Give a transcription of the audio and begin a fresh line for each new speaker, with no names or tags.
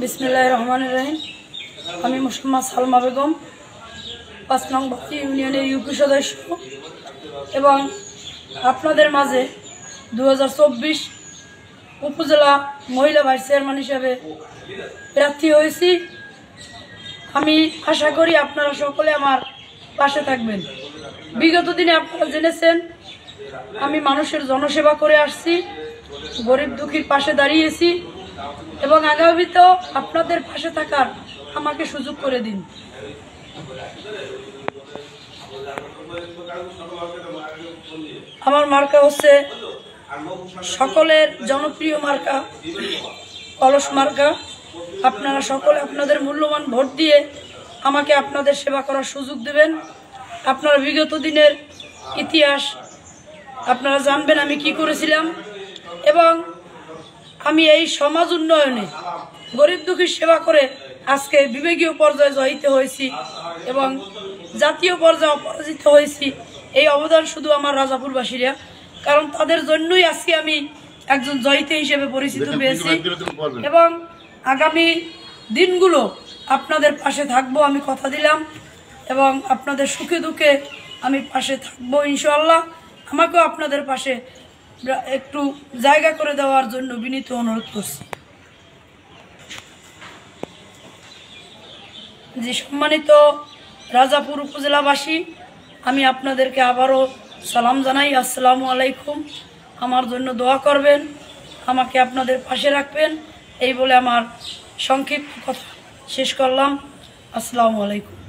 बिस्मिल्लाहिर रहमानिर रहीम। আমি মুসলমান সালমা বেগম ৫ নং বাতি ইউনিয়নের ইউপি সদস্য এবং আপনাদের মাঝে ২০২৪ উপজেলা মহিলা ভাইস চেয়ারম্যান হিসেবে প্রার্থী হয়েছি। আমি আশা করি আপনারা সকলে আমার পাশে থাকবেন। বিগত দিনে আপনারা জেনেছেন আমি মানুষের জনসেবা করে আসছি, গরিব দুঃখীর পাশে দাঁড়িয়েছি এবং আগামীতেও আপনাদের পাশে থাকার আমাকে সুযোগ করে দিন। আমার মার্কা হচ্ছে সকলের জনপ্রিয় মার্কা কলস মার্কা। আপনারা সকলে আপনাদের মূল্যবান ভোট দিয়ে আমাকে আপনাদের সেবা করার সুযোগ দেবেন। আপনারা বিগত দিনের ইতিহাস আপনারা জানবেন আমি কি করেছিলাম এবং আমি এই সমাজ উন্নয়নে গরিব দুঃখীর সেবা করে আজকে বিভাগীয় পর্যায়ে জয়িত হয়েছি এবং জাতীয় পর্যায়ে অপরাজিত হয়েছি। এই অবদান শুধু আমার রাজাপুরবাসীরা, কারণ তাদের জন্যই আজকে আমি একজন জয়িত হিসেবে পরিচিত পেয়েছি এবং আগামী দিনগুলো আপনাদের পাশে থাকবো আমি কথা দিলাম এবং আপনাদের সুখে দুঃখে আমি পাশে থাকবো ইনশাআল্লাহ। আমাকেও আপনাদের পাশে একটু জায়গা করে দেওয়ার জন্য বিনীত অনুরোধ করছি। জি, সম্মানিত রাজাপুর উপজেলাবাসী, আমি আপনাদেরকে আবারও সালাম জানাই, আসসালামু আলাইকুম। আমার জন্য দোয়া করবেন, আমাকে আপনাদের পাশে রাখবেন, এই বলে আমার সংক্ষিপ্ত কথা শেষ করলাম। আসসালামু আলাইকুম।